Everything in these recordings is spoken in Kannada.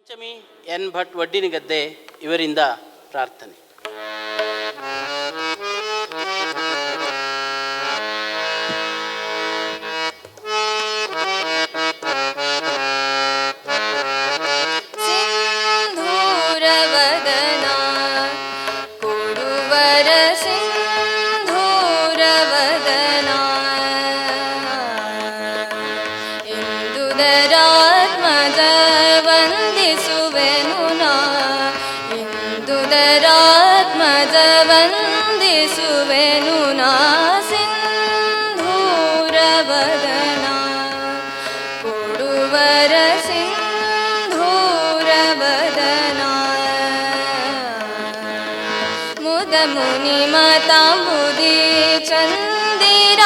ಪಂಚಮಿ ಎನ್ ಭಟ್ ವಡ್ಡಿನಗದ್ದೆ ಇವರಿಂದ ಪ್ರಾರ್ಥನೆ. ವಂದಿಸುವೆನು ನಾ ಸಿಂಧೂರವದನ ಕೊಡುವರ ಸಿಂಧೂರವದನ ಮುದ ಮುನಿ ಮತಾಂಬುದಿ ಚಂದಿರ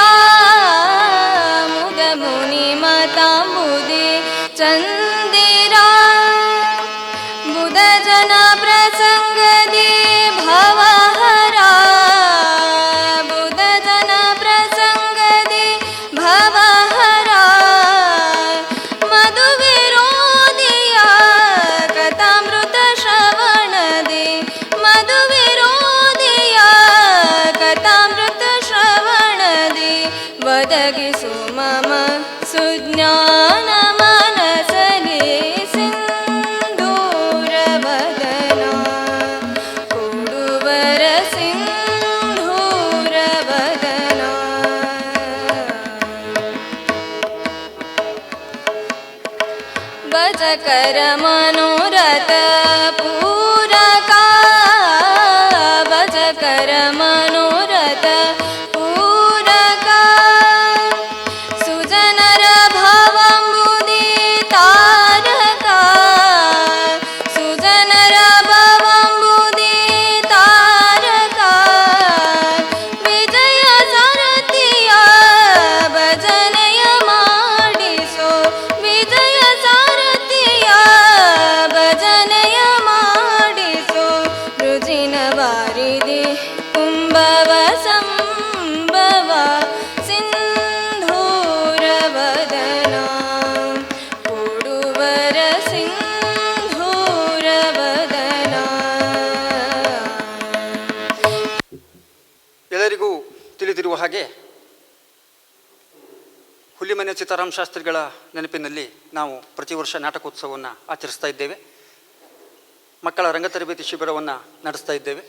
ಮುದ ಮುನಿ ಮತಾಂಬುದಿ ಚಂದಿರ ಬುಧ ಜನ ಪ್ರಸಂಗದಿ ಭವಹರ ಬುಧ ಜನ ಪ್ರಸಂಗದಿ ಭವಹರ ಮಧು ವಿರೋಧಿಯ ಕಥಾಮೃತ ಶ್ರವಣದಿ ಮಧು ವಿರೋಧಿಯ ಕಥಾಮೃತ ಶ್ರವಣದಿ ಒದಗಿಸು ಮಮ ಸುಜ್ಞಾನ ಮನಸಲಿ ಭಜಕರ ಮನೋರಥ ಪೂರಕ ಭಜಕರ ಮನೋರಥ ಪೂರಕ ಸುಜನರ ಭವಂಬುದಿ ತಾರಕ ಸುಜನರ ಭವಂಬುದಿ ತಾರಕ ವಿಜಯ ಸಾರಥಿಯ ಭಜನೆಯ ಮಾಡಿಸೋ ವಿಜಯ ಭಜನೆಯ ಮಾಡಿಸೋ ರುಜಿನ ವಾರಿದಿ ಕುಂಭವ ಸಂಭವ ಸಿಂಧೂರವದನ ಕೊಡುವರ ಸಿಂಧೂರವದನ. ಎಲ್ಲರಿಗೂ ತಿಳಿದಿರುವ ಹಾಗೆ ಹುಲಿಮನೆ ಸೀತಾರಾಮ ಶಾಸ್ತ್ರಿಗಳ ನೆನಪಿನಲ್ಲಿ ನಾವು ಪ್ರತಿ ವರ್ಷ ನಾಟಕೋತ್ಸವವನ್ನು ಆಚರಿಸ್ತಾ ಇದ್ದೇವೆ. ಮಕ್ಕಳ ರಂಗ ತರಬೇತಿ ಶಿಬಿರವನ್ನು ನಡೆಸ್ತಾ ಇದ್ದೇವೆ.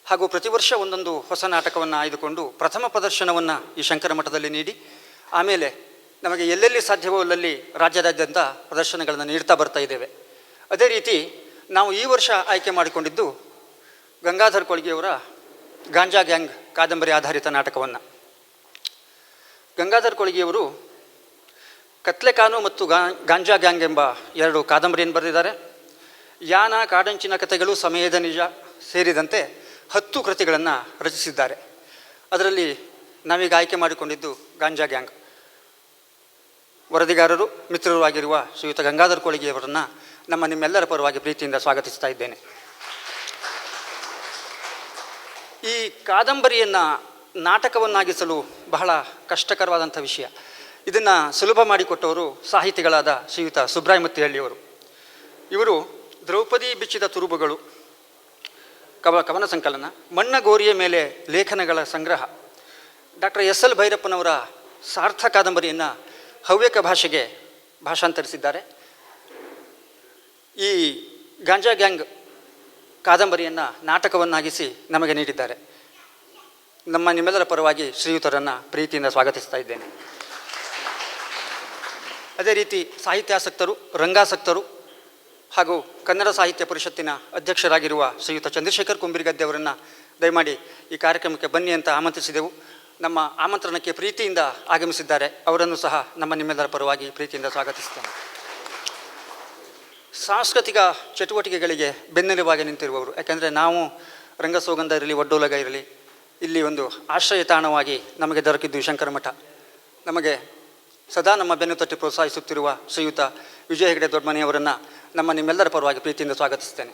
ಹಾಗೂ ಪ್ರತಿ ವರ್ಷ ಒಂದೊಂದು ಹೊಸ ನಾಟಕವನ್ನು ಆಯ್ದುಕೊಂಡು ಪ್ರಥಮ ಪ್ರದರ್ಶನವನ್ನು ಈ ಶಂಕರ ಮಠದಲ್ಲಿ ನೀಡಿ ಆಮೇಲೆ ನಮಗೆ ಎಲ್ಲೆಲ್ಲಿ ಸಾಧ್ಯವೋ ಅಲ್ಲಲ್ಲಿ ರಾಜ್ಯದಾದ್ಯಂತ ಪ್ರದರ್ಶನಗಳನ್ನು ನೀಡ್ತಾ ಬರ್ತಾ ಇದ್ದೇವೆ. ಅದೇ ರೀತಿ ನಾವು ಈ ವರ್ಷ ಆಯ್ಕೆ ಮಾಡಿಕೊಂಡಿದ್ದು ಗಂಗಾಧರ್ ಕೊಳ್ಗೆಯವರ ಗಾಂಜಾ ಗ್ಯಾಂಗ್ ಕಾದಂಬರಿ ಆಧಾರಿತ ನಾಟಕವನ್ನು. ಗಂಗಾಧರ್ ಕೊಳ್ಗೆಯವರು ಕತ್ಲೆಕಾನು ಮತ್ತು ಗಾಂಜಾ ಗ್ಯಾಂಗ್ ಎಂಬ ಎರಡು ಕಾದಂಬರಿಯನ್ನು ಬರೆದಿದ್ದಾರೆ. ಯಾನ ಕಾಡಂಚಿನ ಕಥೆಗಳು ಸಮಯದ ನಿಜ ಸೇರಿದಂತೆ 10 ಕೃತಿಗಳನ್ನು ರಚಿಸಿದ್ದಾರೆ. ಅದರಲ್ಲಿ ನಾವೀಗ ಆಯ್ಕೆ ಮಾಡಿಕೊಂಡಿದ್ದು ಗಾಂಜಾ ಗ್ಯಾಂಗ್. ವರದಿಗಾರರು ಮಿತ್ರರು ಆಗಿರುವ ಶ್ರೀಯುತ ಗಂಗಾಧರ್ ಕೊಳ್ಗೆಯವರನ್ನು ನಿಮ್ಮೆಲ್ಲರ ಪರವಾಗಿ ಪ್ರೀತಿಯಿಂದ ಸ್ವಾಗತಿಸ್ತಾ ಇದ್ದೇನೆ. ಈ ಕಾದಂಬರಿಯನ್ನು ನಾಟಕವನ್ನಾಗಿಸಲು ಬಹಳ ಕಷ್ಟಕರವಾದಂಥ ವಿಷಯ. ಇದನ್ನು ಸುಲಭ ಮಾಡಿಕೊಟ್ಟವರು ಸಾಹಿತಿಗಳಾದ ಶ್ರೀಯುತ ಸುಬ್ರಾಯ ಮುತ್ತಿಹಳ್ಳಿಯವರು. ಇವರು ದ್ರೌಪದಿ ಬಿಚ್ಚಿದ ತುರುಬುಗಳು ಕವನ ಸಂಕಲನ, ಮಣ್ಣ ಗೋರಿಯ ಮೇಲೆ ಲೇಖನಗಳ ಸಂಗ್ರಹ, ಡಾಕ್ಟರ್ SL ಭೈರಪ್ಪನವರ ಸಾರ್ಥ ಕಾದಂಬರಿಯನ್ನು ಹವ್ಯಕ ಭಾಷೆಗೆ ಭಾಷಾಂತರಿಸಿದ್ದಾರೆ. ಈ ಗಾಂಜಾ ಗ್ಯಾಂಗ್ ಕಾದಂಬರಿಯನ್ನು ನಾಟಕವನ್ನಾಗಿಸಿ ನಮಗೆ ನೀಡಿದ್ದಾರೆ. ನಿಮ್ಮೆಲ್ಲರ ಪರವಾಗಿ ಶ್ರೀಯುತರನ್ನು ಪ್ರೀತಿಯಿಂದ ಸ್ವಾಗತಿಸ್ತಾ ಇದ್ದೇನೆ. ಅದೇ ರೀತಿ ಸಾಹಿತ್ಯಾಸಕ್ತರು, ರಂಗಾಸಕ್ತರು ಹಾಗೂ ಕನ್ನಡ ಸಾಹಿತ್ಯ ಪರಿಷತ್ತಿನ ಅಧ್ಯಕ್ಷರಾಗಿರುವ ಶ್ರೀಯುತ ಚಂದ್ರಶೇಖರ್ ಕುಂಬಿರಗದ್ದೆ ಅವರನ್ನು ದಯಮಾಡಿ ಈ ಕಾರ್ಯಕ್ರಮಕ್ಕೆ ಬನ್ನಿ ಅಂತ ಆಮಂತ್ರಿಸಿದೆವು. ನಮ್ಮ ಆಮಂತ್ರಣಕ್ಕೆ ಪ್ರೀತಿಯಿಂದ ಆಗಮಿಸಿದ್ದಾರೆ. ಅವರನ್ನು ಸಹ ನಿಮ್ಮೆಲ್ಲರ ಪರವಾಗಿ ಪ್ರೀತಿಯಿಂದ ಸ್ವಾಗತಿಸ್ತೇನೆ. ಸಾಂಸ್ಕೃತಿಕ ಚಟುವಟಿಕೆಗಳಿಗೆ ಬೆನ್ನೆಲುಬಾಗಿ ನಿಂತಿರುವವರು. ಯಾಕೆಂದರೆ ನಾವು ರಂಗಸೌಗಂಧ ಇರಲಿ, ಒಡ್ಡೋಲಗ ಇರಲಿ, ಇಲ್ಲಿ ಒಂದು ಆಶ್ರಯ ತಾಣವಾಗಿ ನಮಗೆ ದೊರಕಿದ್ದು ಶಂಕರ ಮಠ. ನಮಗೆ ಸದಾ ನಮ್ಮ ಬೆನ್ನು ತಟ್ಟಿ ಪ್ರೋತ್ಸಾಹಿಸುತ್ತಿರುವ ಶ್ರೀಯುತ ವಿಜಯ ಹೆಗಡೆ ದೊಡ್ಡಮನೆಯವರನ್ನು ನಿಮ್ಮೆಲ್ಲರ ಪರವಾಗಿ ಪ್ರೀತಿಯಿಂದ ಸ್ವಾಗತಿಸ್ತೇನೆ.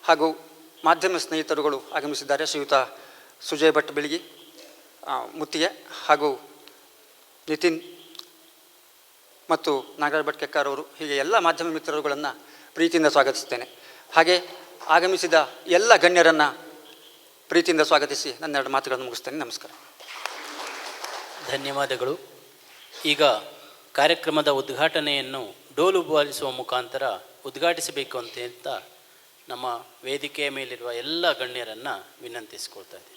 ಹಾಗೂ ಮಾಧ್ಯಮ ಸ್ನೇಹಿತರುಗಳು ಆಗಮಿಸಿದ್ದಾರೆ. ಶ್ರೀಯುತ ಸುಜಯ್ ಭಟ್ ಬೆಳಗಿ, ಮುತ್ತಿಗೆ ಹಾಗೂ ನಿತಿನ್ ಮತ್ತು ನಾಗರಾಜ್ ಭಟ್ಕೆಕಾರ್ ಅವರು, ಹೀಗೆ ಎಲ್ಲ ಮಾಧ್ಯಮ ಮಿತ್ರರುಗಳನ್ನು ಪ್ರೀತಿಯಿಂದ ಸ್ವಾಗತಿಸ್ತೇನೆ. ಹಾಗೆ ಆಗಮಿಸಿದ ಎಲ್ಲ ಗಣ್ಯರನ್ನು ಪ್ರೀತಿಯಿಂದ ಸ್ವಾಗತಿಸಿ ನನ್ನೆರಡು ಮಾತುಗಳನ್ನು ಮುಗಿಸ್ತೇನೆ. ನಮಸ್ಕಾರ. ಧನ್ಯವಾದಗಳು. ಈಗ ಕಾರ್ಯಕ್ರಮದ ಉದ್ಘಾಟನೆಯನ್ನು ಡೋಲು ಬಾರಿಸುವ ಮುಖಾಂತರ ಉದ್ಘಾಟಿಸಬೇಕು ಅಂತ ನಮ್ಮ ವೇದಿಕೆಯ ಮೇಲಿರುವ ಎಲ್ಲ ಗಣ್ಯರನ್ನು ವಿನಂತಿಸಿಕೊಳ್ತಾ ಇದ್ದೀನಿ.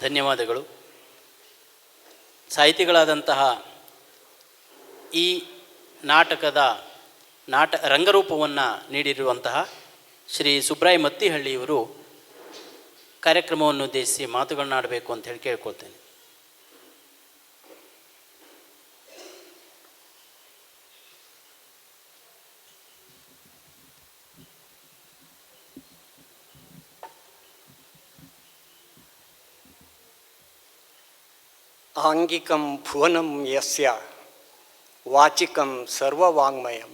ಧನ್ಯವಾದಗಳು. ಸಾಹಿತಿಗಳಾದಂತಹ ಈ ನಾಟಕದ ರಂಗರೂಪವನ್ನು ನೀಡಿರುವಂತಹ ಶ್ರೀ ಸುಬ್ರಾಯ ಮತ್ತಿಹಳ್ಳಿಯವರು ಕಾರ್ಯಕ್ರಮವನ್ನು ಉದ್ದೇಶಿಸಿ ಮಾತುಗಳನ್ನಾಡಬೇಕು ಅಂತ ಹೇಳಿ ಕೇಳ್ಕೊಳ್ತೇನೆ. ಆಂಗಿಕಂ ಭುವನಂ ಯಸ್ಯ ವಾಚಿಕಂ ಸರ್ವವಾಂಗ್ಮಯಂ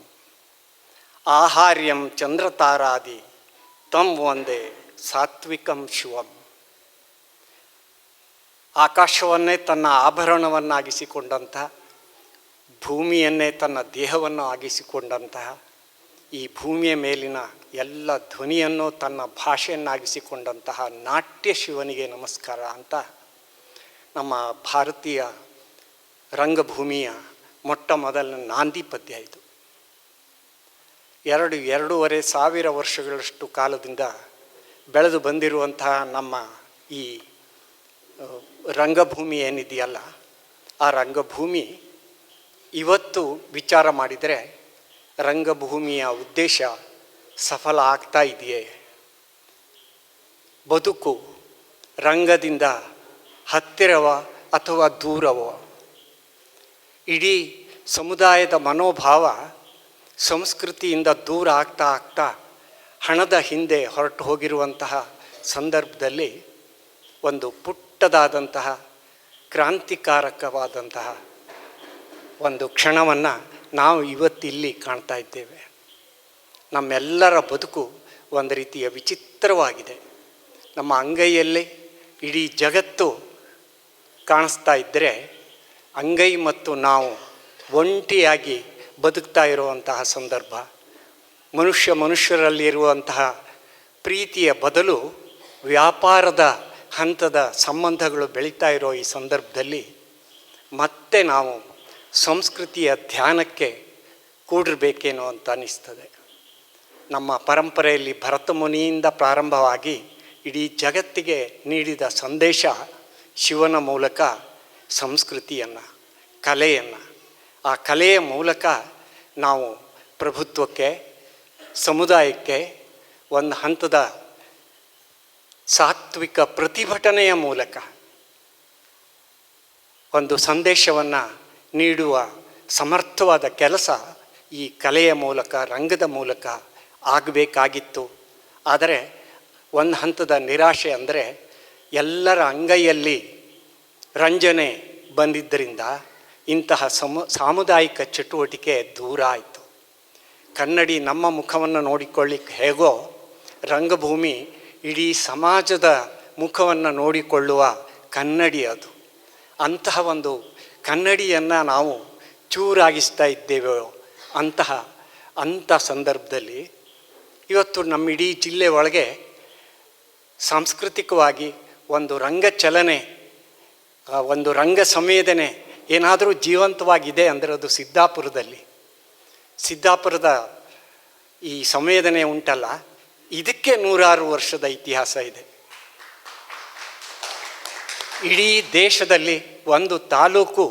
ಆಹಾರ್ಯಂ ಚಂದ್ರತಾರಾದಿ ತಂ ವಂದೇ ಸಾತ್ವಿಕಂ ಶಿವಂ. ಆಕಾಶವನ್ನೇ ತನ್ನ ಆಭರಣವನ್ನಾಗಿಸಿಕೊಂಡಂತಹ, ಭೂಮಿಯನ್ನೇ ತನ್ನ ದೇಹವನ್ನು ಆಗಿಸಿಕೊಂಡಂತಹ, ಈ ಭೂಮಿಯ ಮೇಲಿನ ಎಲ್ಲ ಧ್ವನಿಯನ್ನು ತನ್ನ ಭಾಷೆಯನ್ನಾಗಿಸಿಕೊಂಡಂತಹ ನಾಟ್ಯ ಶಿವನಿಗೆ ನಮಸ್ಕಾರ ಅಂತ ನಮ್ಮ ಭಾರತೀಯ ರಂಗಭೂಮಿಯ ಮೊಟ್ಟ ಮೊದಲ ನಾಂದಿ ಪದ್ಯ ಇದು. 2-2.5 ಸಾವಿರ ವರ್ಷಗಳಷ್ಟು ಕಾಲದಿಂದ ಬೆಳೆದು ಬಂದಿರುವಂತಹ ನಮ್ಮ ಈ ರಂಗಭೂಮಿ ಏನಿದೆಯಲ್ಲ, ಆ ರಂಗಭೂಮಿ ಇವತ್ತು ವಿಚಾರ ಮಾಡಿದರೆ ರಂಗಭೂಮಿಯ ಉದ್ದೇಶ ಸಫಲ ಆಗ್ತಾ ಇದೆಯೇ? ಬದುಕು ರಂಗದಿಂದ ಹತ್ತಿರವ ಅಥವಾ ದೂರವೋ? ಇಡೀ ಸಮುದಾಯದ ಮನೋಭಾವ ಸಂಸ್ಕೃತಿಯಿಂದ ದೂರ ಆಗ್ತಾ ಆಗ್ತಾ ಹಣದ ಹಿಂದೆ ಹೊರಟು ಹೋಗಿರುವಂತಹ ಸಂದರ್ಭದಲ್ಲಿ ಒಂದು ಪುಟ್ಟದಾದಂತಹ ಕ್ರಾಂತಿಕಾರಕವಾದಂತಹ ಒಂದು ಕ್ಷಣವನ್ನು ನಾವು ಇವತ್ತಿಲ್ಲಿ ಕಾಣ್ತಾ ಇದ್ದೇವೆ. ನಮ್ಮೆಲ್ಲರ ಬದುಕು ಒಂದು ರೀತಿಯ ವಿಚಿತ್ರವಾಗಿದೆ. ನಮ್ಮ ಅಂಗೈಯಲ್ಲಿ ಇಡೀ ಜಗತ್ತು ಕಾಣಿಸ್ತಾ ಇದ್ದರೆ, ಅಂಗೈ ಮತ್ತು ನಾವು ಒಂಟಿಯಾಗಿ ಬದುಕ್ತಾ ಇರುವಂತಹ ಸಂದರ್ಭ. ಮನುಷ್ಯರಲ್ಲಿರುವಂತಹ ಪ್ರೀತಿಯ ಬದಲು ವ್ಯಾಪಾರದ ಹಂತದ ಸಂಬಂಧಗಳು ಬೆಳೀತಾ ಇರೋ ಈ ಸಂದರ್ಭದಲ್ಲಿ ಮತ್ತೆ ನಾವು ಸಂಸ್ಕೃತಿಯ ಧ್ಯಾನಕ್ಕೆ ಕೂಡಿರಬೇಕೇನೋ ಅಂತ ಅನ್ನಿಸ್ತದೆ. ನಮ್ಮ ಪರಂಪರೆಯಲ್ಲಿ ಭರತ ಮುನಿಯಿಂದ ಪ್ರಾರಂಭವಾಗಿ ಇಡೀ ಜಗತ್ತಿಗೆ ನೀಡಿದ ಸಂದೇಶ ಶಿವನ ಮೂಲಕ ಸಂಸ್ಕೃತಿಯನ್ನು, ಕಲೆಯನ್ನು, ಆ ಕಲೆಯ ಮೂಲಕ ನಾವು ಪ್ರಭುತ್ವಕ್ಕೆ, ಸಮುದಾಯಕ್ಕೆ ಒಂದು ಹಂತದ ಸಾತ್ವಿಕ ಪ್ರತಿಭಟನೆಯ ಮೂಲಕ ಒಂದು ಸಂದೇಶವನ್ನು ನೀಡುವ ಸಮರ್ಥವಾದ ಕೆಲಸ ಈ ಕಲೆಯ ಮೂಲಕ, ರಂಗದ ಮೂಲಕ ಆಗಬೇಕಾಗಿತ್ತು. ಆದರೆ ಒಂದು ಹಂತದ ನಿರಾಶೆ ಅಂದರೆ ಎಲ್ಲರ ಅಂಗೈಯಲ್ಲಿ ರಂಜನೆ ಬಂದಿದ್ದರಿಂದ ಇಂತಹ ಸಾಮುದಾಯಿಕ ಚಟುವಟಿಕೆ ದೂರ ಆಯಿತು. ಕನ್ನಡಿ ನಮ್ಮ ಮುಖವನ್ನು ನೋಡಿಕೊಳ್ಳಿಕ್ಕೆ ಹೇಗೋ ರಂಗಭೂಮಿ ಇಡೀ ಸಮಾಜದ ಮುಖವನ್ನು ನೋಡಿಕೊಳ್ಳುವ ಕನ್ನಡಿ ಅದು. ಅಂತಹ ಒಂದು ಕನ್ನಡಿಯನ್ನು ನಾವು ಚೂರಾಗಿಸ್ತಾ ಇದ್ದೇವೆ. ಅಂಥ ಸಂದರ್ಭದಲ್ಲಿ ಇವತ್ತು ನಮ್ಮ ಇಡೀ ಜಿಲ್ಲೆ ಒಳಗೆ ಸಾಂಸ್ಕೃತಿಕವಾಗಿ ಒಂದು ರಂಗಚಲನೆ, ಒಂದು ರಂಗ ಸಂವೇದನೆ ಏನಾದರೂ ಜೀವಂತವಾಗಿದೆ ಅಂದರೆ ಅದು ಸಿದ್ದಾಪುರದ ಈ ಸಂವೇದನೆ ಉಂಟಲ್ಲ, ಇದಕ್ಕೆ 106 ವರ್ಷದ ಇತಿಹಾಸ ಇದೆ. ಇಡೀ ದೇಶದಲ್ಲಿ ಒಂದು ತಾಲೂಕು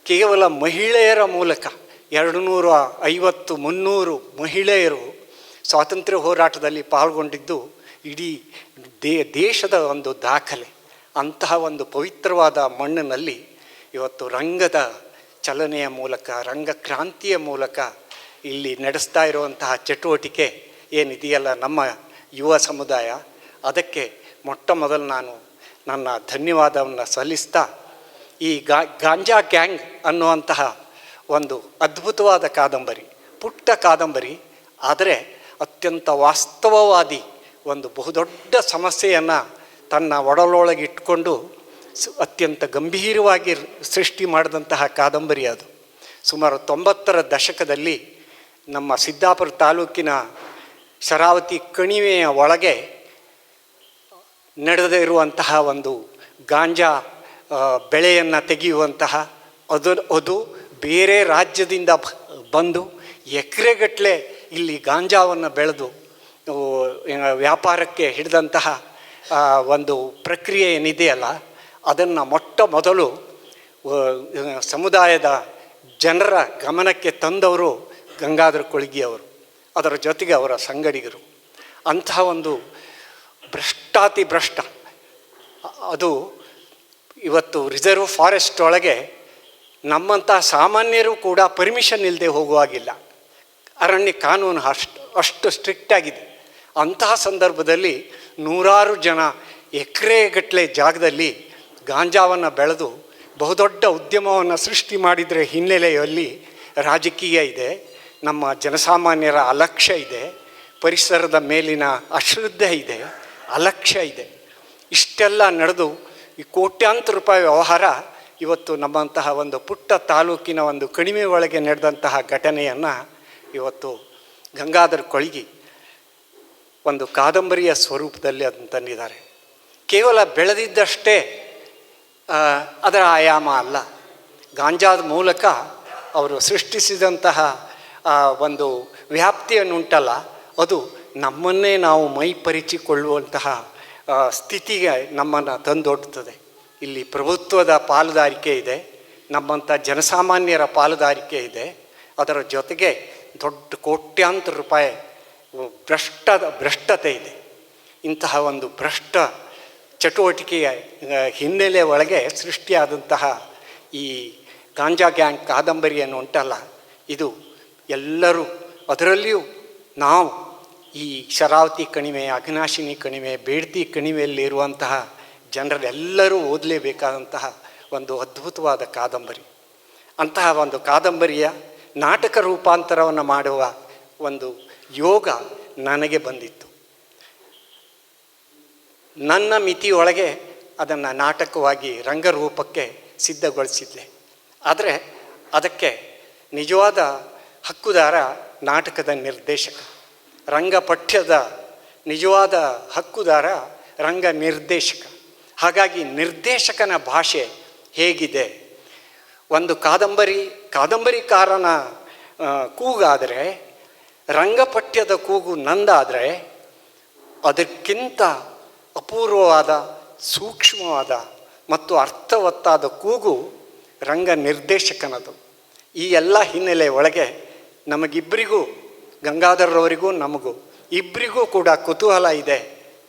ಕೇವಲ ಮಹಿಳೆಯರ ಮೂಲಕ 250-300 ಮಹಿಳೆಯರು ಸ್ವಾತಂತ್ರ್ಯ ಹೋರಾಟದಲ್ಲಿ ಪಾಲ್ಗೊಂಡಿದ್ದು ಇಡೀ ದೇಶದ ಒಂದು ದಾಖಲೆ. ಅಂತಹ ಒಂದು ಪವಿತ್ರವಾದ ಮಣ್ಣಿನಲ್ಲಿ ಇವತ್ತು ರಂಗದ ಚಲನೆಯ ಮೂಲಕ, ರಂಗಕ್ರಾಂತಿಯ ಮೂಲಕ ಇಲ್ಲಿ ನಡೆಸ್ತಾ ಇರುವಂತಹ ಚಟುವಟಿಕೆ ಏನಿದೆಯಲ್ಲ ನಮ್ಮ ಯುವ ಸಮುದಾಯ, ಅದಕ್ಕೆ ಮೊಟ್ಟ ಮೊದಲು ನಾನು ನನ್ನ ಧನ್ಯವಾದವನ್ನು ಸಲ್ಲಿಸ್ತಾ, ಈ ಗಾಂಜಾ ಗ್ಯಾಂಗ್ ಅನ್ನುವಂತಹ ಒಂದು ಅದ್ಭುತವಾದ ಕಾದಂಬರಿ, ಪುಟ್ಟ ಕಾದಂಬರಿ, ಆದರೆ ಅತ್ಯಂತ ವಾಸ್ತವವಾದಿ ಒಂದು ಬಹುದೊಡ್ಡ ಸಮಸ್ಯೆಯನ್ನು ತನ್ನ ಒಡಲೊಳಗೆ ಇಟ್ಕೊಂಡು ಅತ್ಯಂತ ಗಂಭೀರವಾಗಿ ಸೃಷ್ಟಿ ಮಾಡಿದಂತಹ ಕಾದಂಬರಿ ಅದು. ಸುಮಾರು 90ರ ದಶಕದಲ್ಲಿ ನಮ್ಮ ಸಿದ್ದಾಪುರ ತಾಲೂಕಿನ ಶರಾವತಿ ಕಣಿವೆಯ ಒಳಗೆ ನಡೆದಿರುವಂತಹ ಒಂದು ಗಾಂಜಾ ಬೆಳೆಯನ್ನು ತೆಗೆಯುವಂತಹ ಅದು ಬೇರೆ ರಾಜ್ಯದಿಂದ ಬಂದು ಎಕರೆಗಟ್ಟಲೆ ಇಲ್ಲಿ ಗಾಂಜಾವನ್ನು ಬೆಳೆದು ವ್ಯಾಪಾರಕ್ಕೆ ಹಿಡಿದಂತಹ ಒಂದು ಪ್ರಕ್ರಿಯೆ ಏನಿದೆಯಲ್ಲ, ಅದನ್ನು ಮೊಟ್ಟ ಮೊದಲು ಸಮುದಾಯದ ಜನರ ಗಮನಕ್ಕೆ ತಂದವರು ಗಂಗಾಧರ ಕೊಳಗಿಯವರು, ಅದರ ಜೊತೆಗೆ ಅವರ ಸಂಗಡಿಗರು. ಅಂತಹ ಒಂದು ಭ್ರಷ್ಟಾತಿ ಭ್ರಷ್ಟ ಅದು ಇವತ್ತು ರಿಸರ್ವ್ ಫಾರೆಸ್ಟ್ ಒಳಗೆ ನಮ್ಮಂತಹ ಸಾಮಾನ್ಯರು ಕೂಡ ಪರ್ಮಿಷನ್ ಇಲ್ಲದೆ ಹೋಗುವಾಗಿಲ್ಲ. ಅರಣ್ಯ ಕಾನೂನು ಅಷ್ಟು ಸ್ಟ್ರಿಕ್ಟ್ ಆಗಿದೆ. ಅಂತಹ ಸಂದರ್ಭದಲ್ಲಿ ನೂರಾರು ಜನ ಎಕರೆಗಟ್ಟಲೆ ಜಾಗದಲ್ಲಿ ಗಾಂಜಾವನ್ನು ಬೆಳೆದು ಬಹುದೊಡ್ಡ ಉದ್ಯಮವನ್ನು ಸೃಷ್ಟಿ ಮಾಡಿದರೆ ಹಿನ್ನೆಲೆಯಲ್ಲಿ ರಾಜಕೀಯ ಇದೆ, ನಮ್ಮ ಜನಸಾಮಾನ್ಯರ ಅಲಕ್ಷ್ಯ ಇದೆ, ಪರಿಸರದ ಮೇಲಿನ ಅಶ್ರದ್ಧೆ ಇದೆ, ಅಲಕ್ಷ್ಯ ಇದೆ. ಇಷ್ಟೆಲ್ಲ ನಡೆದು ಈ ಕೋಟ್ಯಾಂತರ ರೂಪಾಯಿ ವ್ಯವಹಾರ ಇವತ್ತು ನಮ್ಮಂತಹ ಒಂದು ಪುಟ್ಟ ತಾಲೂಕಿನ ಒಂದು ಕಣಿವೆ ಒಳಗೆ ನಡೆದಂತಹ ಘಟನೆಯನ್ನು ಇವತ್ತು ಗಂಗಾಧರ ಕೊಳಗಿ ಒಂದು ಕಾದಂಬರಿಯ ಸ್ವರೂಪದಲ್ಲಿ ಅದನ್ನು ತಂದಿದ್ದಾರೆ. ಕೇವಲ ಬೆಳೆದಿದ್ದಷ್ಟೇ ಅದರ ಆಯಾಮ ಅಲ್ಲ, ಗಾಂಜಾದ ಮೂಲಕ ಅವರು ಸೃಷ್ಟಿಸಿದಂತಹ ಒಂದು ವ್ಯಾಪ್ತಿಯನ್ನುಂಟಲ್ಲ, ಅದು ನಮ್ಮನ್ನೇ ನಾವು ಮೈಪರಿಚಿಕೊಳ್ಳುವಂತಹ ಸ್ಥಿತಿಗೆ ನಮ್ಮನ್ನು ತಂದೊಡ್ಡುತ್ತದೆ. ಇಲ್ಲಿ ಪ್ರಭುತ್ವದ ಪಾಲುದಾರಿಕೆ ಇದೆ, ನಮ್ಮಂಥ ಜನಸಾಮಾನ್ಯರ ಪಾಲುದಾರಿಕೆ ಇದೆ, ಅದರ ಜೊತೆಗೆ ದೊಡ್ಡ ಕೋಟ್ಯಾಂತರ ರೂಪಾಯಿ ಭ್ರಷ್ಟತೆ ಇದೆ. ಇಂತಹ ಒಂದು ಭ್ರಷ್ಟ ಚಟುವಟಿಕೆಯ ಹಿನ್ನೆಲೆ ಒಳಗೆ ಸೃಷ್ಟಿಯಾದಂತಹ ಈ ಗಾಂಜಾ ಗ್ಯಾಂಗ್ ಕಾದಂಬರಿಯನ್ನು ಉಂಟಲ್ಲ, ಇದು ಎಲ್ಲರೂ, ಅದರಲ್ಲಿಯೂ ನಾವು ಈ ಶರಾವತಿ ಕಣಿವೆ, ಅಘನಾಶಿನಿ ಕಣಿವೆ, ಬೇಡ್ತಿ ಕಣಿವೆಯಲ್ಲಿರುವಂತಹ ಜನರೆಲ್ಲರೂ ಓದಲೇಬೇಕಾದಂತಹ ಒಂದು ಅದ್ಭುತವಾದ ಕಾದಂಬರಿ. ಅಂತಹ ಒಂದು ಕಾದಂಬರಿಯ ನಾಟಕ ರೂಪಾಂತರವನ್ನು ಮಾಡುವ ಒಂದು ಯೋಗ ನನಗೆ ಬಂದಿತ್ತು. ನನ್ನ ಮಿತಿಯೊಳಗೆ ಅದನ್ನು ನಾಟಕವಾಗಿ ರಂಗರೂಪಕ್ಕೆ ಸಿದ್ಧಗೊಳಿಸಿದ್ದೆ. ಆದರೆ ಅದಕ್ಕೆ ನಿಜವಾದ ಹಕ್ಕುದಾರ ನಾಟಕದ ನಿರ್ದೇಶಕ, ರಂಗಪಠ್ಯದ ನಿಜವಾದ ಹಕ್ಕುದಾರ ರಂಗ ನಿರ್ದೇಶಕ. ಹಾಗಾಗಿ ನಿರ್ದೇಶಕನ ಭಾಷೆ ಹೇಗಿದೆ, ಒಂದು ಕಾದಂಬರಿಕಾರನ ಕೂಗಾದರೆ, ರಂಗಪಠ್ಯದ ಕೂಗು ನಂದಾದರೆ ಅದಕ್ಕಿಂತ ಅಪೂರ್ವವಾದ, ಸೂಕ್ಷ್ಮವಾದ ಮತ್ತು ಅರ್ಥವತ್ತಾದ ಕೂಗು ರಂಗ ನಿರ್ದೇಶಕನದು. ಈ ಎಲ್ಲ ಹಿನ್ನೆಲೆ ಒಳಗೆ ನಮಗಿಬ್ಬರಿಗೂ, ಗಂಗಾಧರರವರಿಗೂ ನಮಗೂ ಇಬ್ಬರಿಗೂ ಕೂಡ ಕುತೂಹಲ ಇದೆ.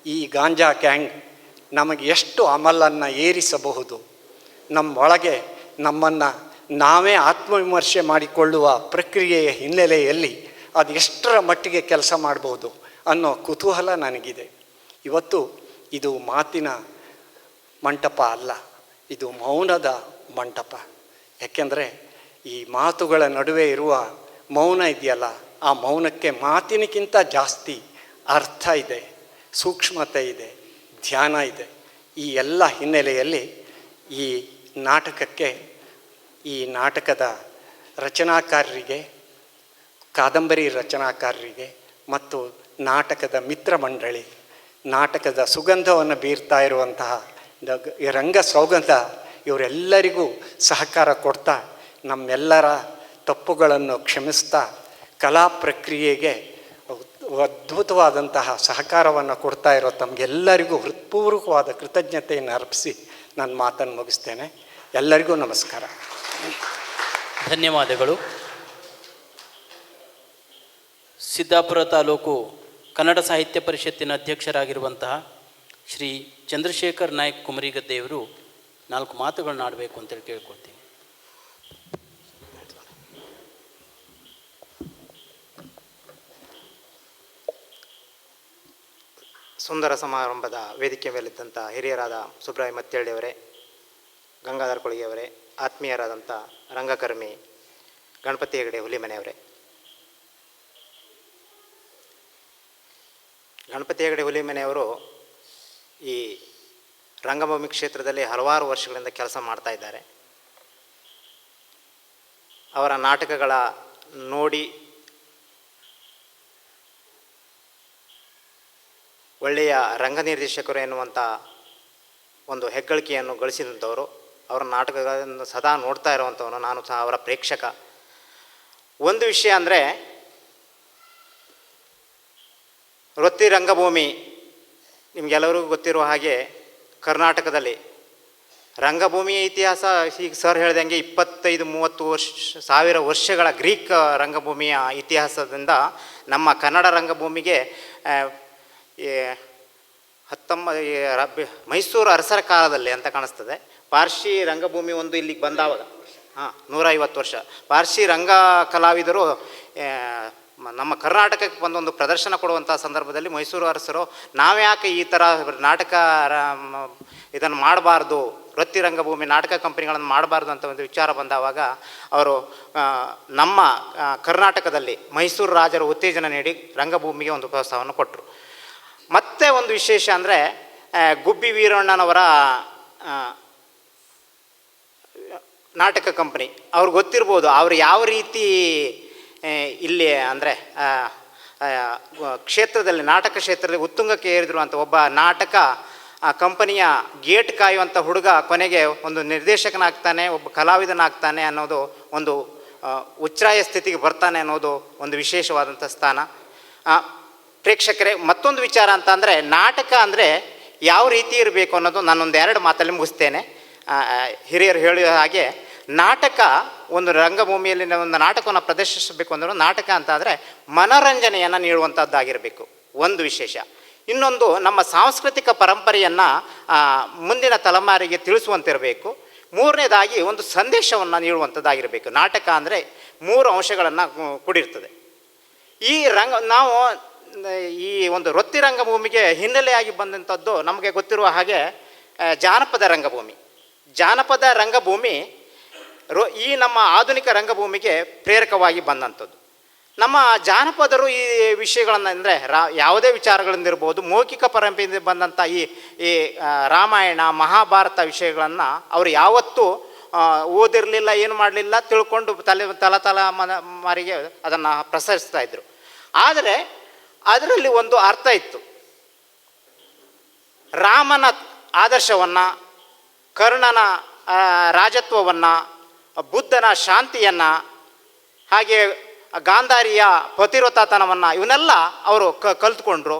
ಈ ಗಾಂಜಾ ಗ್ಯಾಂಗ್ ನಮಗೆ ಎಷ್ಟು ಅಮಲನ್ನು ಏರಿಸಬಹುದು, ನಮ್ಮೊಳಗೆ ನಮ್ಮನ್ನು ನಾವೇ ಆತ್ಮವಿಮರ್ಶೆ ಮಾಡಿಕೊಳ್ಳುವ ಪ್ರಕ್ರಿಯೆಯ ಹಿನ್ನೆಲೆಯಲ್ಲಿ ಅದು ಎಷ್ಟರ ಮಟ್ಟಿಗೆ ಕೆಲಸ ಮಾಡ್ಬೋದು ಅನ್ನೋ ಕುತೂಹಲ ನನಗಿದೆ. ಇವತ್ತು ಇದು ಮಾತಿನ ಮಂಟಪ ಅಲ್ಲ, ಇದು ಮೌನದ ಮಂಟಪ. ಯಾಕೆಂದರೆ ಈ ಮಾತುಗಳ ನಡುವೆ ಇರುವ ಮೌನ ಇದೆಯಲ್ಲ, ಆ ಮೌನಕ್ಕೆ ಮಾತಿನಕ್ಕಿಂತ ಜಾಸ್ತಿ ಅರ್ಥ ಇದೆ, ಸೂಕ್ಷ್ಮತೆ ಇದೆ, ಧ್ಯಾನ ಇದೆ. ಈ ಎಲ್ಲ ಹಿನ್ನೆಲೆಯಲ್ಲಿ ಈ ನಾಟಕಕ್ಕೆ, ಈ ನಾಟಕದ ರಚನಾಕಾರರಿಗೆ, ಕಾದಂಬರಿ ರಚನಾಕಾರರಿಗೆ ಮತ್ತು ನಾಟಕದ ಮಿತ್ರ ಮಂಡಳಿ, ನಾಟಕದ ಸುಗಂಧವನ್ನು ಬೀರ್ತಾ ಇರುವಂತಹ ರಂಗ ಸೌಗಂಧ, ಇವರೆಲ್ಲರಿಗೂ ಸಹಕಾರ ಕೊಡ್ತಾ, ನಮ್ಮೆಲ್ಲರ ತಪ್ಪುಗಳನ್ನು ಕ್ಷಮಿಸ್ತಾ, ಕಲಾ ಪ್ರಕ್ರಿಯೆಗೆ ಅದ್ಭುತವಾದಂತಹ ಸಹಕಾರವನ್ನು ಕೊಡ್ತಾ ಇರೋ ತಮಗೆಲ್ಲರಿಗೂ ಹೃತ್ಪೂರ್ವಕವಾದ ಕೃತಜ್ಞತೆಯನ್ನು ಅರ್ಪಿಸಿ ನನ್ನ ಮಾತನ್ನು ಮುಗಿಸ್ತೇನೆ. ಎಲ್ಲರಿಗೂ ನಮಸ್ಕಾರ. ಧನ್ಯವಾದಗಳು. ಸಿದ್ದಾಪುರ ತಾಲೂಕು ಕನ್ನಡ ಸಾಹಿತ್ಯ ಪರಿಷತ್ತಿನ ಅಧ್ಯಕ್ಷರಾಗಿರುವಂತಹ ಶ್ರೀ ಚಂದ್ರಶೇಖರ್ ನಾಯ್ಕ್ ಕುಮರಿಗದ್ದೆಯವರು 4 ಮಾತುಗಳನ್ನ ಆಡಬೇಕು ಅಂತೇಳಿ ಕೇಳ್ಕೊಳ್ತೀನಿ. ಸುಂದರ ಸಮಾರಂಭದ ವೇದಿಕೆ ಮೇಲಿದ್ದಂಥ ಹಿರಿಯರಾದ ಸುಬ್ರಾಯ ಮತ್ತೇಳಿಯವರೇ, ಗಂಗಾಧರ ಕೊಳಗೆಯವರೇ, ಆತ್ಮೀಯರಾದಂಥ ರಂಗಕರ್ಮಿ ಗಣಪತಿ ಹೆಗಡೆ ಹುಲಿಮನೆಯವರೇ, ಗಣಪತಿ ಹೆಗಡೆ ಹುಲಿಮನೆಯವರು ಈ ರಂಗಭೂಮಿ ಕ್ಷೇತ್ರದಲ್ಲಿ ಹಲವಾರು ವರ್ಷಗಳಿಂದ ಕೆಲಸ ಮಾಡ್ತಾ ಇದ್ದಾರೆ. ಅವರ ನಾಟಕಗಳ ನೋಡಿ ಒಳ್ಳೆಯ ರಂಗ ನಿರ್ದೇಶಕರು ಎನ್ನುವಂಥ ಒಂದು ಹೆಗ್ಗಳಿಕೆಯನ್ನು ಗಳಿಸಿದಂಥವರು. ಅವರ ನಾಟಕಗಳನ್ನು ಸದಾ ನೋಡ್ತಾ ಇರುವಂಥವನು. ನಾನು ಸಹ ಅವರ ಪ್ರೇಕ್ಷಕ. ಒಂದು ವಿಷಯ ಅಂದರೆ, ವೃತ್ತಿ ರಂಗಭೂಮಿ ನಿಮಗೆಲ್ಲರಿಗೂ ಗೊತ್ತಿರುವ ಹಾಗೆ ಕರ್ನಾಟಕದಲ್ಲಿ ರಂಗಭೂಮಿಯ ಇತಿಹಾಸ ಈಗ ಸರ್ ಹೇಳ್ದಂಗೆ 25-30 ಸಾವಿರ ವರ್ಷಗಳ ಗ್ರೀಕ್ ರಂಗಭೂಮಿಯ ಇತಿಹಾಸದಿಂದ ನಮ್ಮ ಕನ್ನಡ ರಂಗಭೂಮಿಗೆ ಮೈಸೂರು ಅರಸರ ಕಾಲದಲ್ಲಿ ಅಂತ ಕಾಣಿಸ್ತದೆ. ಪಾರ್ಸಿ ರಂಗಭೂಮಿ ಒಂದು ಇಲ್ಲಿಗೆ ಬಂದಾವಾಗ 150 ವರ್ಷ ಪಾರ್ಸಿ ರಂಗ ಕಲಾವಿದರು ನಮ್ಮ ಕರ್ನಾಟಕಕ್ಕೆ ಬಂದೊಂದು ಪ್ರದರ್ಶನ ಕೊಡುವಂಥ ಸಂದರ್ಭದಲ್ಲಿ ಮೈಸೂರು ಅರಸರು ನಾವ್ಯಾಕೆ ಈ ಥರ ನಾಟಕ ಇದನ್ನು ಮಾಡಬಾರ್ದು, ವೃತ್ತಿ ರಂಗಭೂಮಿ ನಾಟಕ ಕಂಪನಿಗಳನ್ನು ಮಾಡಬಾರ್ದು ಅಂತ ಒಂದು ವಿಚಾರ ಬಂದಾವಾಗ ಅವರು ನಮ್ಮ ಕರ್ನಾಟಕದಲ್ಲಿ ಮೈಸೂರು ರಾಜರು ಉತ್ತೇಜನ ನೀಡಿ ರಂಗಭೂಮಿಗೆ ಒಂದು ಪ್ರೋತ್ಸಾಹವನ್ನು ಕೊಟ್ಟರು. ಮತ್ತೆ ಒಂದು ವಿಶೇಷ ಅಂದರೆ, ಗುಬ್ಬಿ ವೀರಣ್ಣನವರ ನಾಟಕ ಕಂಪನಿ ಅವ್ರಿಗೆ ಗೊತ್ತಿರ್ಬೋದು. ಅವರು ಯಾವ ರೀತಿ ಇಲ್ಲಿ ಅಂದರೆ ಕ್ಷೇತ್ರದಲ್ಲಿ ನಾಟಕ ಕ್ಷೇತ್ರದಲ್ಲಿ ಉತ್ತುಂಗಕ್ಕೆ ಏರಿದ್ರು ಅಂತ. ಒಬ್ಬ ನಾಟಕ ಕಂಪನಿಯ ಗೇಟ್ ಕಾಯುವಂಥ ಹುಡುಗ ಕೊನೆಗೆ ಒಂದು ನಿರ್ದೇಶಕನಾಗ್ತಾನೆ, ಒಬ್ಬ ಕಲಾವಿದನಾಗ್ತಾನೆ ಅನ್ನೋದು, ಒಂದು ಉಚ್ಛ್ರಾಯ ಸ್ಥಿತಿಗೆ ಬರ್ತಾನೆ ಅನ್ನೋದು ಒಂದು ವಿಶೇಷವಾದಂಥ ಸ್ಥಾನ. ಪ್ರೇಕ್ಷಕರೇ, ಮತ್ತೊಂದು ವಿಚಾರ ಅಂತ ಅಂದರೆ, ನಾಟಕ ಅಂದರೆ ಯಾವ ರೀತಿ ಇರಬೇಕು ಅನ್ನೋದು ನಾನೊಂದು 2 ಮಾತಲ್ಲಿ ಮುಗಿಸ್ತೇನೆ. ಹಿರಿಯರು ಹೇಳಿದ ಹಾಗೆ, ನಾಟಕ ಒಂದು ರಂಗಭೂಮಿಯಲ್ಲಿ ಒಂದು ನಾಟಕವನ್ನು ಪ್ರದರ್ಶಿಸಬೇಕು ಅಂದ್ರೆ ನಾಟಕ ಅಂತ ಆದರೆ ಮನೋರಂಜನೆಯನ್ನು ನೀಡುವಂಥದ್ದಾಗಿರಬೇಕು, ಒಂದು ವಿಶೇಷ. ಇನ್ನೊಂದು, ನಮ್ಮ ಸಾಂಸ್ಕೃತಿಕ ಪರಂಪರೆಯನ್ನು ಮುಂದಿನ ತಲೆಮಾರಿಗೆ ತಿಳಿಸುವಂತಿರಬೇಕು. ಮೂರನೇದಾಗಿ ಒಂದು ಸಂದೇಶವನ್ನು ನೀಡುವಂಥದ್ದಾಗಿರಬೇಕು. ನಾಟಕ ಅಂದರೆ 3 ಅಂಶಗಳನ್ನು ಕೂಡಿರ್ತದೆ. ನಾವು ಈ ಒಂದು ವೃತ್ತಿ ರಂಗಭೂಮಿಗೆ ಹಿನ್ನೆಲೆಯಾಗಿ ಬಂದಂಥದ್ದು ನಮಗೆ ಗೊತ್ತಿರುವ ಹಾಗೆ ಜಾನಪದ ರಂಗಭೂಮಿ. ಜಾನಪದ ರಂಗಭೂಮಿ ಈ ನಮ್ಮ ಆಧುನಿಕ ರಂಗಭೂಮಿಗೆ ಪ್ರೇರಕವಾಗಿ ಬಂದಂಥದ್ದು. ನಮ್ಮ ಜಾನಪದರು ಈ ವಿಷಯಗಳನ್ನು ಅಂದರೆ ಯಾವುದೇ ವಿಚಾರಗಳಿಂದಿರ್ಬೋದು, ಮೌಖಿಕ ಪರಂಪರೆಯಿಂದ ಬಂದಂಥ ಈ ರಾಮಾಯಣ ಮಹಾಭಾರತ ವಿಷಯಗಳನ್ನು ಅವರು ಯಾವತ್ತೂ ಓದಿರಲಿಲ್ಲ, ಏನು ಮಾಡಲಿಲ್ಲ, ತಿಳ್ಕೊಂಡು ತಲೆಮಾರಿಗೆ ಅದನ್ನು ಪ್ರಸರಿಸ್ತಾ ಇದ್ದರು. ಆದರೆ ಅದರಲ್ಲಿ ಒಂದು ಅರ್ಥ ಇತ್ತು. ರಾಮನ ಆದರ್ಶವನ್ನು, ಕರ್ಣನ ರಾಜತ್ವವನ್ನು, ಬುದ್ಧನ ಶಾಂತಿಯನ್ನು, ಹಾಗೆ ಗಾಂಧಾರಿಯ ಪತಿವ್ರತಾತನವನ್ನು ಇವನ್ನೆಲ್ಲ ಅವರು ಕಲ್ತ್ಕೊಂಡ್ರು.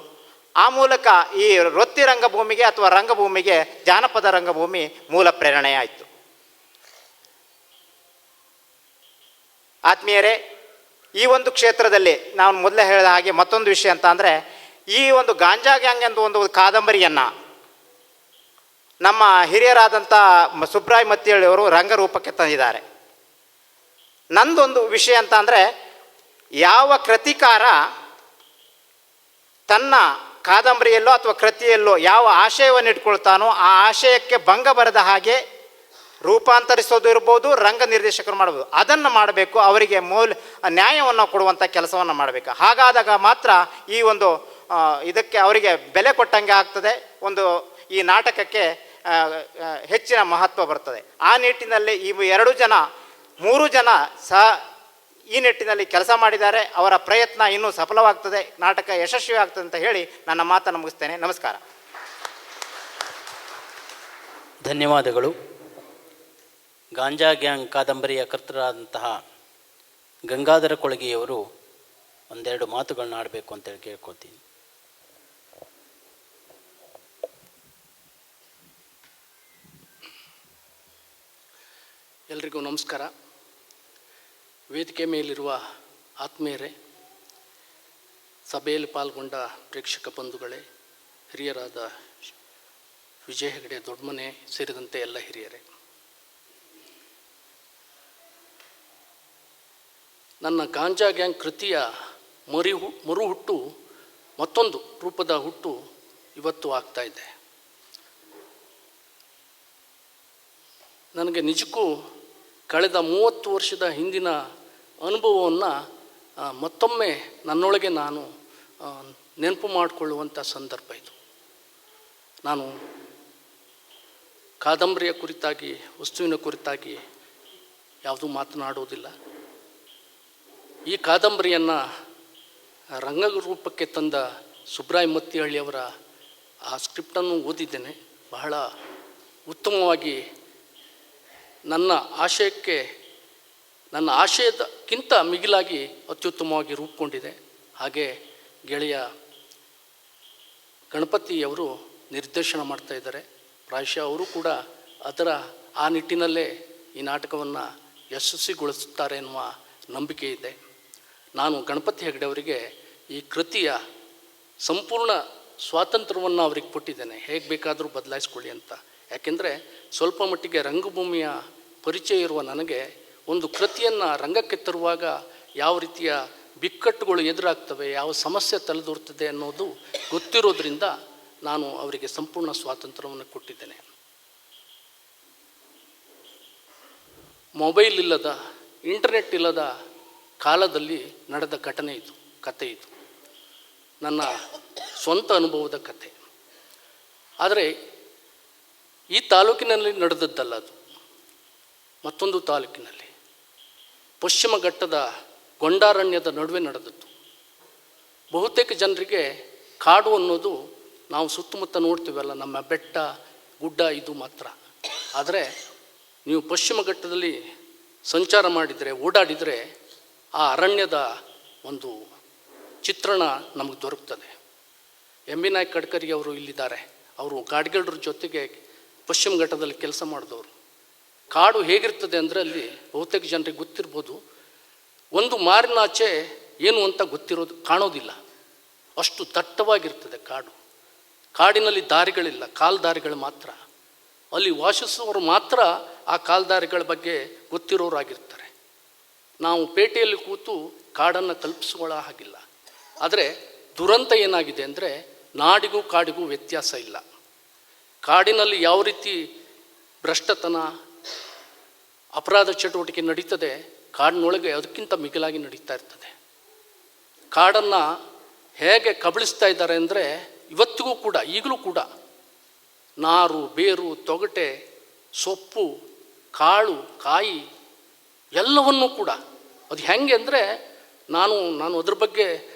ಆ ಮೂಲಕ ಈ ವೃತ್ತಿ ರಂಗಭೂಮಿಗೆ ಅಥವಾ ರಂಗಭೂಮಿಗೆ ಜಾನಪದ ರಂಗಭೂಮಿ ಮೂಲ ಪ್ರೇರಣೆಯಾಯಿತು. ಆತ್ಮೀಯರೇ, ಈ ಒಂದು ಕ್ಷೇತ್ರದಲ್ಲಿ ನಾನು ಮೊದಲೇ ಹೇಳಿದ ಹಾಗೆ ಮತ್ತೊಂದು ವಿಷಯ ಅಂತ ಅಂದರೆ, ಈ ಒಂದು ಗಾಂಜಾ ಗ್ಯಾಂಗ್ ಎಂದು ಒಂದು ಕಾದಂಬರಿಯನ್ನು ನಮ್ಮ ಹಿರಿಯರಾದಂಥ ಸುಬ್ರಾಯ ಮತ್ತೇಳಿಯವರು ರಂಗರೂಪಕ್ಕೆ ತಂದಿದ್ದಾರೆ. ನಂದೊಂದು ವಿಷಯ ಅಂತ ಅಂದರೆ, ಯಾವ ಕೃತಿಕಾರ ತನ್ನ ಕಾದಂಬರಿಯಲ್ಲೋ ಅಥವಾ ಕೃತಿಯಲ್ಲೋ ಯಾವ ಆಶಯವನ್ನು ಇಟ್ಕೊಳ್ತಾನೋ ಆ ಆಶಯಕ್ಕೆ ಭಂಗ ಬರದ ಹಾಗೆ ರೂಪಾಂತರಿಸೋದು ಇರ್ಬೋದು, ರಂಗ ನಿರ್ದೇಶಕರು ಮಾಡ್ಬೋದು. ಅದನ್ನು ಮಾಡಬೇಕು. ಅವರಿಗೆ ನ್ಯಾಯವನ್ನು ಕೊಡುವಂಥ ಕೆಲಸವನ್ನು ಮಾಡಬೇಕು. ಹಾಗಾದಾಗ ಮಾತ್ರ ಈ ಒಂದು ಇದಕ್ಕೆ ಅವರಿಗೆ ಬೆಲೆ ಕೊಟ್ಟಂಗೆ ಆಗ್ತದೆ. ಒಂದು ಈ ನಾಟಕಕ್ಕೆ ಹೆಚ್ಚಿನ ಮಹತ್ವ ಬರ್ತದೆ. ಆ ನಿಟ್ಟಿನಲ್ಲಿ ಈ 3 ಜನ ಸಹ ಈ ನಿಟ್ಟಿನಲ್ಲಿ ಕೆಲಸ ಮಾಡಿದ್ದಾರೆ. ಅವರ ಪ್ರಯತ್ನ ಇನ್ನೂ ಸಫಲವಾಗ್ತದೆ, ನಾಟಕ ಯಶಸ್ವಿ ಆಗ್ತದೆ ಅಂತ ಹೇಳಿ ನನ್ನ ಮಾತನ್ನು ಮುಗಿಸ್ತೇನೆ. ನಮಸ್ಕಾರ. ಧನ್ಯವಾದಗಳು. ಗಾಂಜಾ ಗ್ಯಾಂಗ್ ಕಾದಂಬರಿಯ ಕರ್ತರಾದಂತಹ ಗಂಗಾಧರ ಕೊಳಗೆಯವರು 1-2 ಮಾತುಗಳನ್ನ ಆಡಬೇಕು ಅಂತೇಳಿ ಕೇಳ್ಕೊತೀನಿ. ಎಲ್ರಿಗೂ ನಮಸ್ಕಾರ. ವೇದಿಕೆ ಮೇಲಿರುವ ಆತ್ಮೀಯರೇ, ಸಭೆಯಲ್ಲಿ ಪಾಲ್ಗೊಂಡ ಪ್ರೇಕ್ಷಕ ಬಂಧುಗಳೇ, ಹಿರಿಯರಾದ ವಿಜಯ ಹೆಗಡೆ ದೊಡ್ಡಮನೆ ಸೇರಿದಂತೆ ಎಲ್ಲ ಹಿರಿಯರೇ, ನನ್ನ ಗಾಂಜಾ ಗ್ಯಾಂಗ್ ಕೃತಿಯ ಮರುಹುಟ್ಟು, ಮತ್ತೊಂದು ರೂಪದ ಹುಟ್ಟು ಇವತ್ತು ಆಗ್ತಾ ಇದೆ. ನನಗೆ ನಿಜಕ್ಕೂ ಕಳೆದ 30 ವರ್ಷದ ಹಿಂದಿನ ಅನುಭವವನ್ನು ಮತ್ತೊಮ್ಮೆ ನನ್ನೊಳಗೆ ನಾನು ನೆನಪು ಮಾಡಿಕೊಳ್ಳುವಂಥ ಸಂದರ್ಭ ಇದು. ನಾನು ಕಾದಂಬರಿಯ ಕುರಿತಾಗಿ, ವಸ್ತುವಿನ ಕುರಿತಾಗಿ ಯಾವುದೂ ಮಾತನಾಡುವುದಿಲ್ಲ. ಈ ಕಾದಂಬರಿಯನ್ನು ರಂಗರೂಪಕ್ಕೆ ತಂದ ಸುಬ್ರಾಯ ಮತ್ತಿಹಳ್ಳಿಯವರ ಆ ಸ್ಕ್ರಿಪ್ಟನ್ನು ಓದಿದ್ದೇನೆ. ಬಹಳ ಉತ್ತಮವಾಗಿ ನನ್ನ ಆಶಯಕ್ಕಿಂತ ಮಿಗಿಲಾಗಿ ಅತ್ಯುತ್ತಮವಾಗಿ ರೂಪುಗೊಂಡಿದೆ. ಹಾಗೆ ಗೆಳೆಯ ಗಣಪತಿಯವರು ನಿರ್ದೇಶನ ಮಾಡ್ತಾ ಇದ್ದಾರೆ. ಪ್ರಾಯಶಃ ಅವರು ಕೂಡ ಆ ನಿಟ್ಟಿನಲ್ಲೇ ಈ ನಾಟಕವನ್ನು ಯಶಸ್ವಿಗೊಳಿಸುತ್ತಾರೆ ಎನ್ನುವ ನಂಬಿಕೆ ಇದೆ. ನಾನು ಗಣಪತಿ ಹೆಗಡೆ ಅವರಿಗೆ ಈ ಕೃತಿಯ ಸಂಪೂರ್ಣ ಸ್ವಾತಂತ್ರ್ಯವನ್ನು ಅವ್ರಿಗೆ ಕೊಟ್ಟಿದ್ದೇನೆ, ಹೇಗೆ ಬೇಕಾದರೂ ಬದಲಾಯಿಸ್ಕೊಳ್ಳಿ ಅಂತ. ಯಾಕೆಂದರೆ ಸ್ವಲ್ಪ ಮಟ್ಟಿಗೆ ರಂಗಭೂಮಿಯ ಪರಿಚಯ ಇರುವ ನನಗೆ ಒಂದು ಕೃತಿಯನ್ನು ರಂಗಕ್ಕೆ ತರುವಾಗ ಯಾವ ರೀತಿಯ ಬಿಕ್ಕಟ್ಟುಗಳು ಎದುರಾಗ್ತವೆ, ಯಾವ ಸಮಸ್ಯೆ ತಲೆದೋರ್ತದೆ ಅನ್ನೋದು ಗೊತ್ತಿರೋದ್ರಿಂದ ನಾನು ಅವರಿಗೆ ಸಂಪೂರ್ಣ ಸ್ವಾತಂತ್ರ್ಯವನ್ನು ಕೊಟ್ಟಿದ್ದೇನೆ. ಮೊಬೈಲ್ ಇಲ್ಲದ, ಇಂಟರ್ನೆಟ್ ಇಲ್ಲದ ಕಾಲದಲ್ಲಿ ನಡೆದ ಕತೆ ಇದು ನನ್ನ ಸ್ವಂತ ಅನುಭವದ ಕತೆ. ಆದರೆ ಈ ತಾಲೂಕಿನಲ್ಲಿ ನಡೆದದ್ದಲ್ಲ, ಅದು ಮತ್ತೊಂದು ತಾಲೂಕಿನಲ್ಲಿ ಪಶ್ಚಿಮ ಘಟ್ಟದ ಗೊಂಡಾರಣ್ಯದ ನಡುವೆ ನಡೆದದ್ದು. ಬಹುತೇಕ ಜನರಿಗೆ ಕಾಡು ಅನ್ನೋದು ನಾವು ಸುತ್ತಮುತ್ತ ನೋಡ್ತೀವಲ್ಲ, ನಮ್ಮ ಬೆಟ್ಟ ಗುಡ್ಡ ಇದು ಮಾತ್ರ. ಆದರೆ ನೀವು ಪಶ್ಚಿಮ ಘಟ್ಟದಲ್ಲಿ ಸಂಚಾರ ಮಾಡಿದರೆ, ಓಡಾಡಿದರೆ ಆ ಅರಣ್ಯದ ಒಂದು ಚಿತ್ರಣ ನಮಗೆ ದೊರಕ್ತದೆ. ಎಂ ಬಿ ನಾಯಕ್ ಕಡ್ಕರಿ ಅವರು ಇಲ್ಲಿದ್ದಾರೆ. ಅವರು ಗಾಡಿಗಳರ ಜೊತೆಗೆ ಪಶ್ಚಿಮ ಘಟ್ಟದಲ್ಲಿ ಕೆಲಸ ಮಾಡಿದವರು. ಕಾಡು ಹೇಗಿರ್ತದೆ ಅಂದರೆ ಅಲ್ಲಿ ಬಹುತೇಕ ಜನರಿಗೆ ಗೊತ್ತಿರ್ಬೋದು, ಒಂದು ಮಾರಿನಾಚೆ ಏನು ಅಂತ ಕಾಣೋದಿಲ್ಲ, ಅಷ್ಟು ದಟ್ಟವಾಗಿರ್ತದೆ ಕಾಡು. ಕಾಡಿನಲ್ಲಿ ದಾರಿಗಳಿಲ್ಲ, ಕಾಲ್ದಾರಿಗಳು ಮಾತ್ರ. ಅಲ್ಲಿ ವಾಸಿಸುವವರು ಮಾತ್ರ ಆ ಕಾಲ್ದಾರಿಗಳ ಬಗ್ಗೆ ಗೊತ್ತಿರೋರಾಗಿರ್ತಾರೆ. ನಾವು ಪೇಟೆಯಲ್ಲಿ ಕೂತು ಕಾಡನ್ನು ಕಲ್ಪಿಸ್ಕೊಳ್ಳೋ ಹಾಗಿಲ್ಲ. ಆದರೆ ದುರಂತ ಏನಾಗಿದೆ ಅಂದರೆ, ನಾಡಿಗೂ ಕಾಡಿಗೂ ವ್ಯತ್ಯಾಸ ಇಲ್ಲ. ಕಾಡಿನಲ್ಲಿ ಯಾವ ರೀತಿ ಭ್ರಷ್ಟತನ, ಅಪರಾಧ ಚಟುವಟಿಕೆ ನಡೀತದೆ, ಕಾಡಿನೊಳಗೆ ಅದಕ್ಕಿಂತ ಮಿಗಿಲಾಗಿ ನಡೀತಾ ಇರ್ತದೆ. ಕಾಡನ್ನು ಹೇಗೆ ಕಬಳಿಸ್ತಾ ಇದ್ದಾರೆ ಅಂದರೆ, ಇವತ್ತಿಗೂ ಕೂಡ, ಈಗಲೂ ಕೂಡ ನಾರು, ಬೇರು, ತೊಗಟೆ, ಸೊಪ್ಪು, ಕಾಳು, ಕಾಯಿ ಎಲ್ಲವನ್ನೂ ಕೂಡ ಅದು ಹೆಂಗೆ ಅಂದರೆ, ನಾನು ಅದ್ರ ಬಗ್ಗೆ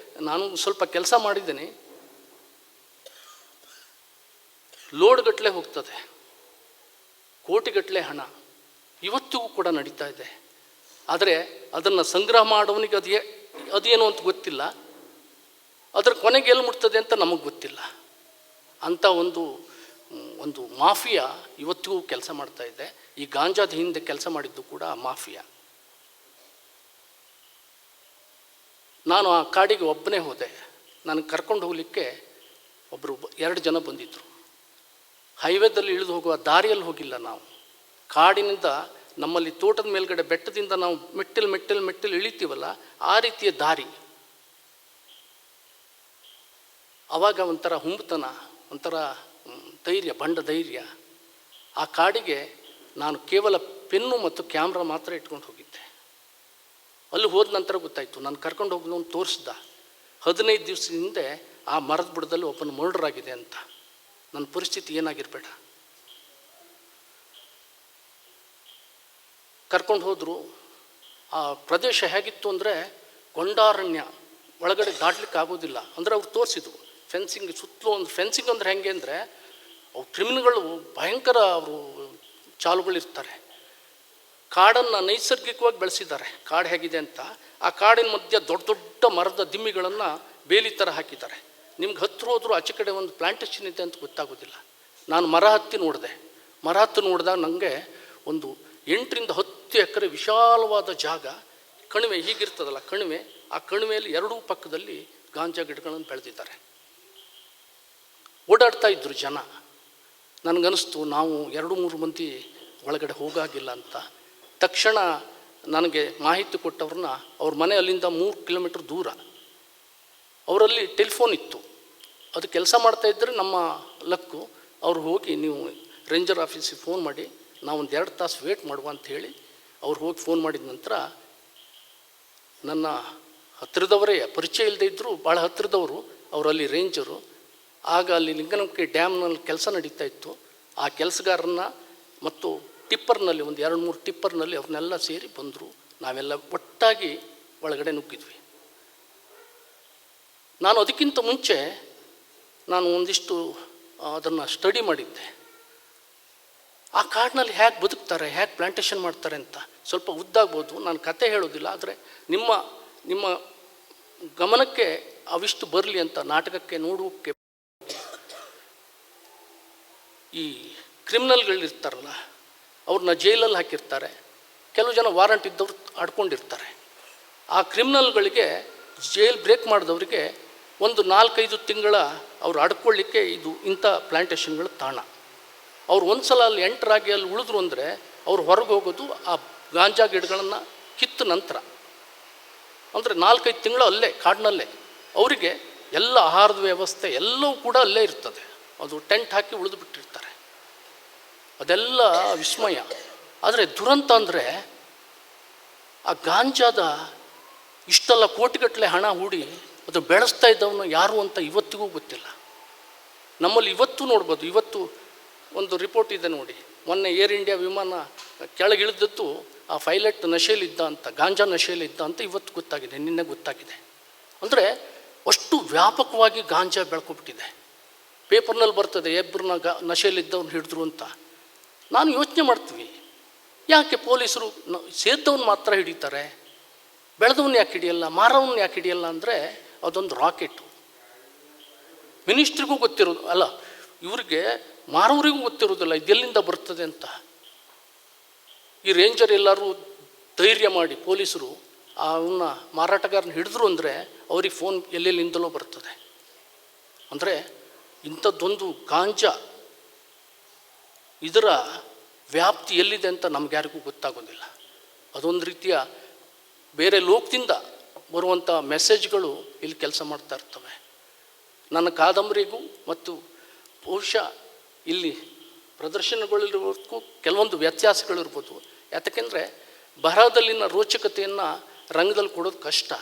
ನಾನು ಸ್ವಲ್ಪ ಕೆಲಸ ಮಾಡಿದ್ದೇನೆ. ಲೋಡ್ಗಟ್ಟಲೆ ಹೋಗ್ತದೆ, ಕೋಟಿಗಟ್ಟಲೆ ಹಣ ಇವತ್ತಿಗೂ ಕೂಡ ನಡೀತಾ ಇದೆ. ಆದರೆ ಅದನ್ನು ಸಂಗ್ರಹ ಮಾಡೋವನಿಗೆ ಅದೇನು ಅಂತ ಗೊತ್ತಿಲ್ಲ, ಅದರ ಕೊನೆಗೆ ಎಲ್ಲಿ ಮುಟ್ತದೆ ಅಂತ ನಮಗೆ ಗೊತ್ತಿಲ್ಲ. ಅಂಥ ಒಂದು ಮಾಫಿಯಾ ಇವತ್ತಿಗೂ ಕೆಲಸ ಮಾಡ್ತಾ ಇದೆ. ಈ ಗಾಂಜಾದ ಹಿಂದೆ ಕೆಲಸ ಮಾಡಿದ್ದು ಕೂಡ ಆ ಮಾಫಿಯಾ. ನಾನು ಆ ಕಾಡಿಗೆ ಒಬ್ಬನೇ ಹೋದೆ. ನನಗೆ ಕರ್ಕೊಂಡು ಹೋಗಲಿಕ್ಕೆ 2 ಜನ ಬಂದಿದ್ದರು. ಹೈವೇದಲ್ಲಿ ಇಳಿದು ಹೋಗುವ ದಾರಿಯಲ್ಲಿ ಹೋಗಿಲ್ಲ ನಾವು. ಕಾಡಿನಿಂದ ನಮ್ಮಲ್ಲಿ ತೋಟದ ಮೇಲ್ಗಡೆ ಬೆಟ್ಟದಿಂದ ನಾವು ಮೆಟ್ಟಿಲು ಇಳಿತೀವಲ್ಲ, ಆ ರೀತಿಯ ದಾರಿ. ಆವಾಗ ಒಂಥರ ಹುಂಬತನ, ಒಂಥರ ಧೈರ್ಯ, ಬಂಡ ಧೈರ್ಯ. ಆ ಕಾಡಿಗೆ ನಾನು ಕೇವಲ ಪೆನ್ನು ಮತ್ತು ಕ್ಯಾಮ್ರಾ ಮಾತ್ರ ಇಟ್ಕೊಂಡು ಹೋಗಿದ್ದೆ. ಅಲ್ಲಿ ಹೋದ ನಂತರ ಗೊತ್ತಾಯಿತು, ನಾನು ಕರ್ಕೊಂಡು ಹೋಗೋನು ತೋರಿಸ್ದ, 15 ದಿವಸದ ಹಿಂದೆ ಆ ಮರದ ಬುಡದಲ್ಲಿ ಒಬ್ಬನ ಮರ್ಡರ್ ಆಗಿದೆ ಅಂತ. ನನ್ನ ಪರಿಸ್ಥಿತಿ ಏನಾಗಿರಬೇಡ. ಕರ್ಕೊಂಡು ಹೋದರು. ಆ ಪ್ರದೇಶ ಹೇಗಿತ್ತು ಅಂದರೆ, ಗೊಂಡಾರಣ್ಯ ಒಳಗಡೆ ದಾಟ್ಲಿಕ್ಕೆ ಆಗೋದಿಲ್ಲ. ಅಂದರೆ ಅವ್ರು ತೋರಿಸಿದ್ರು ಫೆನ್ಸಿಂಗ್, ಸುತ್ತಲೂ ಒಂದು ಫೆನ್ಸಿಂಗ್ ಅಂದರೆ ಹೆಂಗೆ ಅಂದರೆ, ಅವು ಕ್ರಿಮಿನಲ್ಗಳು ಭಯಂಕರ ಅವರು ಚಾಲುಗಳಿರ್ತಾರೆ. ಕಾಡನ್ನು ನೈಸರ್ಗಿಕವಾಗಿ ಬೆಳೆಸಿದ್ದಾರೆ. ಕಾಡು ಹೇಗಿದೆ ಅಂತ, ಆ ಕಾಡಿನ ಮಧ್ಯೆ ದೊಡ್ಡ ದೊಡ್ಡ ಮರದ ದಿಮ್ಮಿಗಳನ್ನು ಬೇಲಿ ಥರ ಹಾಕಿದ್ದಾರೆ. ನಿಮ್ಗೆ ಹತ್ತಿರ ಹೋದರೂ ಆಚೆ ಕಡೆ ಒಂದು ಪ್ಲಾಂಟೇಷನ್ ಇದೆ ಅಂತ ಗೊತ್ತಾಗೋದಿಲ್ಲ. ನಾನು ಮರ ಹತ್ತಿ ನೋಡಿದಾಗ ನನಗೆ ಒಂದು 8ರಿಂದ 10 ಎಕರೆ ವಿಶಾಲವಾದ ಜಾಗ, ಕಣಿವೆ ಹೀಗಿರ್ತದಲ್ಲ ಕಣಿವೆ, ಆ ಕಣಿವೆಯಲ್ಲಿ 2 ಪಕ್ಕದಲ್ಲಿ ಗಾಂಜಾ ಗಿಡಗಳನ್ನು ಬೆಳೆದಿದ್ದಾರೆ. ಓಡಾಡ್ತಾ ಇದ್ದರು ಜನ. ನನಗನ್ನಿಸ್ತು ನಾವು 2-3 ಮಂದಿ ಒಳಗಡೆ ಹೋಗಾಗಿಲ್ಲ ಅಂತ. ತಕ್ಷಣ ನನಗೆ ಮಾಹಿತಿ ಕೊಟ್ಟವ್ರನ್ನ, ಅವ್ರ ಮನೆ ಅಲ್ಲಿಂದ 3 ಕಿಲೋಮೀಟ್ರ್ ದೂರ. ಅವರಲ್ಲಿ ಟೆಲಿಫೋನ್ ಇತ್ತು. ಅದು ಕೆಲಸ ಮಾಡ್ತಾಯಿದ್ದರೆ ನಮ್ಮ ಲಕ್ಕು. ಅವ್ರು ಹೋಗಿ ನೀವು ರೇಂಜರ್ ಆಫೀಸಿಗೆ ಫೋನ್ ಮಾಡಿ ನಾವು ಒಂದು 2 ತಾಸು ವೇಟ್ ಮಾಡುವ ಅಂತ ಹೇಳಿ ಅವ್ರು ಹೋಗಿ ಫೋನ್ ಮಾಡಿದ ನಂತರ ನನ್ನ ಹತ್ತಿರದವರೇ, ಪರಿಚಯ ಇಲ್ಲದೆ ಇದ್ದರೂ ಭಾಳ ಹತ್ತಿರದವರು ಅವರಲ್ಲಿ ರೇಂಜರು. ಆಗ ಅಲ್ಲಿ ಲಿಂಗನಮಕ್ಕಿ ಡ್ಯಾಮ್ನಲ್ಲಿ ಕೆಲಸ ನಡೀತಾ ಇತ್ತು. ಆ ಕೆಲಸಗಾರರನ್ನ ಮತ್ತು ಟಿಪ್ಪರ್ನಲ್ಲಿ ಒಂದು 2-3 ಟಿಪ್ಪರ್ನಲ್ಲಿ ಅವ್ರನ್ನೆಲ್ಲ ಸೇರಿ ಬಂದರು. ನಾವೆಲ್ಲ ಒಟ್ಟಾಗಿ ಒಳಗಡೆ ನುಗ್ಗಿದ್ವಿ. ನಾನು ಅದಕ್ಕಿಂತ ಮುಂಚೆ ನಾನು ಒಂದಿಷ್ಟು ಅದನ್ನು ಸ್ಟಡಿ ಮಾಡಿದ್ದೆ. ಆ ಕಾಡಿನಲ್ಲಿ ಹೇಗೆ ಬದುಕ್ತಾರೆ, ಹೇಗೆ ಪ್ಲಾಂಟೇಷನ್ ಮಾಡ್ತಾರೆ ಅಂತ. ಸ್ವಲ್ಪ ಉದ್ದಾಗ್ಬೋದು, ನಾನು ಕತೆ ಹೇಳೋದಿಲ್ಲ, ಆದರೆ ನಿಮ್ಮ ಗಮನಕ್ಕೆ ಅವಿಷ್ಟು ಬರಲಿ ಅಂತ ನಾಟಕಕ್ಕೆ ನೋಡೋಕ್ಕೆ. ಈ ಕ್ರಿಮಿನಲ್ಗಳಿರ್ತಾರಲ್ಲ ಅವ್ರನ್ನ ಜೈಲಲ್ಲಿ ಹಾಕಿರ್ತಾರೆ. ಕೆಲವು ಜನ ವಾರಂಟ್ ಇದ್ದವ್ರು ಆಡ್ಕೊಂಡಿರ್ತಾರೆ. ಆ ಕ್ರಿಮಿನಲ್ಗಳಿಗೆ ಜೈಲ್ ಬ್ರೇಕ್ ಮಾಡಿದವರಿಗೆ ಒಂದು 4-5 ತಿಂಗಳ ಅವ್ರು ಆಡ್ಕೊಳ್ಳಿಕ್ಕೆ ಇದು ಇಂಥ ಪ್ಲಾಂಟೇಷನ್ಗಳ ತಾಣ. ಅವ್ರು ಒಂದು ಸಲ ಅಲ್ಲಿ ಎಂಟರಾಗಿ ಅಲ್ಲಿ ಉಳಿದ್ರು ಅಂದರೆ ಅವ್ರು ಹೊರಗೆ ಹೋಗೋದು ಆ ಗಾಂಜಾ ಗಿಡಗಳನ್ನು ಕಿತ್ತ ನಂತರ. ಅಂದರೆ 4-5 ತಿಂಗಳು ಅಲ್ಲೇ ಕಾಡಿನಲ್ಲೇ. ಅವರಿಗೆ ಎಲ್ಲ ಆಹಾರದ ವ್ಯವಸ್ಥೆ ಎಲ್ಲವೂ ಕೂಡ ಅಲ್ಲೇ ಇರ್ತದೆ. ಅದು ಟೆಂಟ್ ಹಾಕಿ ಉಳಿದು ಬಿಟ್ಟಿರ್ತಾರೆ. ಅದೆಲ್ಲ ವಿಸ್ಮಯ. ಆದರೆ ದುರಂತ ಅಂದರೆ ಆ ಗಾಂಜಾದ ಇಷ್ಟೆಲ್ಲ ಕೋಟಿಗಟ್ಟಲೆ ಹಣ ಹೂಡಿ ಅದು ಬೆಳೆಸ್ತಾ ಇದ್ದವನು ಯಾರು ಅಂತ ಇವತ್ತಿಗೂ ಗೊತ್ತಿಲ್ಲ. ನಮ್ಮಲ್ಲಿ ಇವತ್ತು ನೋಡ್ಬೋದು. ಇವತ್ತು ಒಂದು ರಿಪೋರ್ಟ್ ಇದೆ ನೋಡಿ, ಮೊನ್ನೆ ಏರ್ ಇಂಡಿಯಾ ವಿಮಾನ ಕೆಳಗಿಳಿದದ್ದು ಆ ಪೈಲಟ್ ನಶೆಯಲ್ಲಿದ್ದ ಅಂತ, ಗಾಂಜಾ ನಶೆಯಲ್ಲಿದ್ದ ಅಂತ ಇವತ್ತು ಗೊತ್ತಾಗಿದೆ, ನಿನ್ನೆ ಗೊತ್ತಾಗಿದೆ. ಅಂದರೆ ಅಷ್ಟು ವ್ಯಾಪಕವಾಗಿ ಗಾಂಜಾ ಬೆಳ್ಕೊಬಿಟ್ಟಿದೆ. ಪೇಪರ್ನಲ್ಲಿ ಬರ್ತದೆ ಎಬ್ಬರನ್ನ ನಶೆಯಲ್ಲಿದ್ದವ್ನು ಹಿಡಿದ್ರು ಅಂತ. ನಾನು ಯೋಚನೆ ಮಾಡ್ತೀವಿ, ಯಾಕೆ ಪೊಲೀಸರು ಸೇದ್ದವನು ಮಾತ್ರ ಹಿಡಿತಾರೆ, ಬೆಳೆದವನ್ನ ಯಾಕೆ ಹಿಡಿಯಲ್ಲ, ಮಾರವನ್ನ ಯಾಕೆ ಹಿಡಿಯಲ್ಲ? ಅಂದರೆ ಅದೊಂದು ರಾಕೆಟು. ಮಿನಿಸ್ಟ್ರಿಗೂ ಗೊತ್ತಿರೋದು ಅಲ್ಲ, ಇವರಿಗೆ ಮಾರೋರಿಗೂ ಗೊತ್ತಿರೋದಿಲ್ಲ ಇದೆಲ್ಲಿಂದ ಬರ್ತದೆ ಅಂತ. ಈ ರೇಂಜರ್ ಎಲ್ಲರೂ ಧೈರ್ಯ ಮಾಡಿ ಪೊಲೀಸರು ಅವನ್ನ ಮಾರಾಟಗಾರನ ಹಿಡಿದ್ರು ಅಂದರೆ ಅವ್ರಿಗೆ ಫೋನ್ ಎಲ್ಲೆಲ್ಲಿಂದಲೋ ಬರ್ತದೆ. ಅಂದರೆ ಇಂಥದ್ದೊಂದು ಗಾಂಜಾ ಇದರ ವ್ಯಾಪ್ತಿ ಎಲ್ಲಿದೆ ಅಂತ ನಮಗ್ಯಾರಿಗೂ ಗೊತ್ತಾಗೋದಿಲ್ಲ. ಅದೊಂದು ರೀತಿಯ ಬೇರೆ ಲೋಕದಿಂದ ಬರುವಂಥ ಮೆಸೇಜ್ಗಳು ಇಲ್ಲಿ ಕೆಲಸ ಮಾಡ್ತಾ ಇರ್ತವೆ. ನನ್ನ ಕಾದಂಬರಿಗೂ ಮತ್ತು ಬಹುಶಃ ಇಲ್ಲಿ ಪ್ರದರ್ಶನಗಳಿರೋದಕ್ಕೂ ಕೆಲವೊಂದು ವ್ಯತ್ಯಾಸಗಳಿರ್ಬೋದು. ಯಾತಕ್ಕೆಂದರೆ ಬರಹದಲ್ಲಿನ ರೋಚಕತೆಯನ್ನು ರಂಗದಲ್ಲಿ ಕೊಡೋದು ಕಷ್ಟ.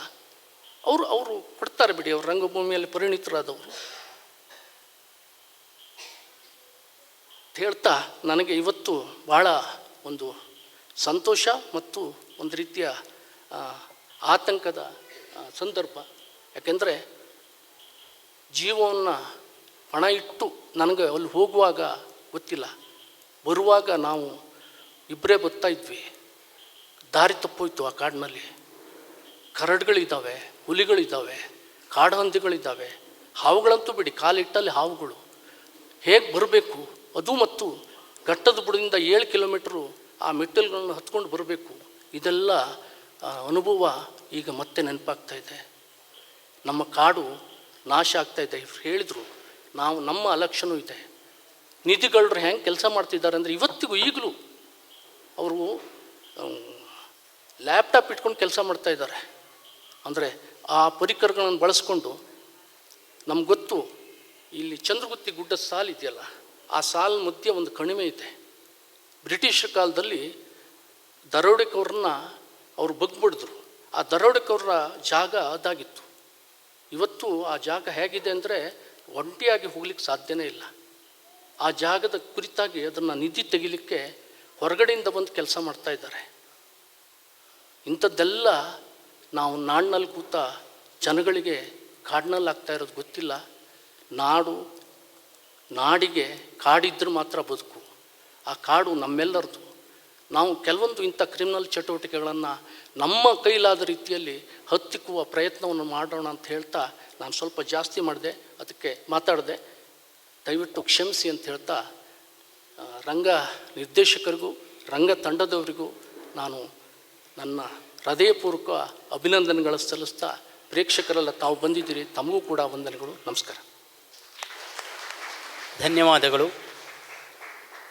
ಅವರು ಕೊಡ್ತಾರೆ ಬಿಡಿ, ಅವರು ರಂಗಭೂಮಿಯಲ್ಲಿ ಪರಿಣಿತರಾದವರು. ಹೇಳ್ತಾ ನನಗೆ ಇವತ್ತು ಭಾಳ ಒಂದು ಸಂತೋಷ ಮತ್ತು ಒಂದು ರೀತಿಯ ಆತಂಕದ ಸಂದರ್ಭ. ಯಾಕೆಂದರೆ ಜೀವವನ್ನು ಪಣ ಇಟ್ಟು ನನಗೆ ಅಲ್ಲಿ ಹೋಗುವಾಗ ಗೊತ್ತಿಲ್ಲ, ಬರುವಾಗ ನಾವು ಇಬ್ಬರೇ ಬರ್ತಾ ಇದ್ವಿ. ದಾರಿ ತಪ್ಪೋಯ್ತು. ಆ ಕಾಡಿನಲ್ಲಿ ಕರಡುಗಳಿದ್ದಾವೆ, ಹುಲಿಗಳಿದ್ದಾವೆ, ಕಾಡು ಹಂದಿಗಳಿದ್ದಾವೆ, ಹಾವುಗಳಂತೂ ಬಿಡಿ, ಕಾಲಿಟ್ಟಲ್ಲಿ ಹಾವುಗಳು. ಹೇಗೆ ಬರಬೇಕು ಅದು, ಮತ್ತು ಘಟ್ಟದ ಬುಡದಿಂದ 7 ಕಿಲೋಮೀಟ್ರು ಆ ಮೆಟ್ಟಲುಗಳನ್ನು ಹತ್ಕೊಂಡು ಬರಬೇಕು. ಇದೆಲ್ಲ ಅನುಭವ ಈಗ ಮತ್ತೆ ನೆನಪಾಗ್ತಾಯಿದೆ. ನಮ್ಮ ಕಾಡು ನಾಶ ಆಗ್ತಾಯಿದೆ. ಇವ್ರು ಹೇಳಿದರು, ನಮ್ಮ ಅಲಕ್ಷಣೂ ಇದೆ. ನಿಧಿಗಳ್ರು ಹೆಂಗೆ ಕೆಲಸ ಮಾಡ್ತಿದ್ದಾರೆ ಅಂದರೆ ಇವತ್ತಿಗೂ ಈಗಲೂ ಅವರು ಲ್ಯಾಪ್ಟಾಪ್ ಇಟ್ಕೊಂಡು ಕೆಲಸ ಮಾಡ್ತಾಯಿದ್ದಾರೆ. ಅಂದರೆ ಆ ಪರಿಕರಗಳನ್ನು ಬಳಸ್ಕೊಂಡು. ನಮ್ಗೆ ಗೊತ್ತು, ಇಲ್ಲಿ ಚಂದ್ರಗುತ್ತಿ ಗುಡ್ಡದ ಸಾಲು ಇದೆಯಲ್ಲ, ಆ ಸಾಲು ಮಧ್ಯೆ ಒಂದು ಕಣಿವೆ ಇದೆ. ಬ್ರಿಟಿಷ್ ಕಾಲದಲ್ಲಿ ದರೋಡೆಕೋರನ್ನ ಅವರು ಬಗ್ಬಿಡಿದ್ರು. ಆ ದರೋಡೆಕೋರರ ಜಾಗ ಅದಾಗಿತ್ತು. ಇವತ್ತು ಆ ಜಾಗ ಹೇಗಿದೆ ಅಂದರೆ ಒಂಟಿಯಾಗಿ ಹೋಗ್ಲಿಕ್ಕೆ ಸಾಧ್ಯನೇ ಇಲ್ಲ. ಆ ಜಾಗದ ಕುರಿತಾಗಿ ಅದನ್ನು ನಿಧಿ ತೆಗಿಲಿಕ್ಕೆ ಹೊರಗಡೆಯಿಂದ ಬಂದು ಕೆಲಸ ಮಾಡ್ತಾಯಿದ್ದಾರೆ. ಇಂಥದ್ದೆಲ್ಲ ನಾವು ನಾಡಿನಲ್ಲಿ ಕೂತ ಜನಗಳಿಗೆ ಕಾಡಿನಲ್ಲಿ ಆಗ್ತಾ ಇರೋದು ಗೊತ್ತಿಲ್ಲ. ನಾಡಿಗೆ ಕಾಡಿದ್ರೆ ಮಾತ್ರ ಬದುಕು. ಆ ಕಾಡು ನಮ್ಮೆಲ್ಲರದು. ನಾವು ಕೆಲವೊಂದು ಇಂಥ ಕ್ರಿಮಿನಲ್ ಚಟುವಟಿಕೆಗಳನ್ನು ನಮ್ಮ ಕೈಲಾದ ರೀತಿಯಲ್ಲಿ ಹತ್ತಿಕ್ಕುವ ಪ್ರಯತ್ನವನ್ನು ಮಾಡೋಣ ಅಂತ ಹೇಳ್ತಾ ನಾನು ಸ್ವಲ್ಪ ಜಾಸ್ತಿ ಮಾಡಿದೆ, ಅದಕ್ಕೆ ಮಾತಾಡಿದೆ. ದಯವಿಟ್ಟು ಕ್ಷಮಿಸಿ ಅಂತ ಹೇಳ್ತಾ ರಂಗ ನಿರ್ದೇಶಕರಿಗೂ ರಂಗ ತಂಡದವರಿಗೂ ನಾನು ನನ್ನ ಹೃದಯಪೂರ್ವಕ ಅಭಿನಂದನೆಗಳು ಸಲ್ಲಿಸ್ತಾ, ಪ್ರೇಕ್ಷಕರೆಲ್ಲ ತಾವು ಬಂದಿದ್ದೀರಿ, ತಮಗೂ ಕೂಡ ವಂದನೆಗಳು. ನಮಸ್ಕಾರ. ಧನ್ಯವಾದಗಳು.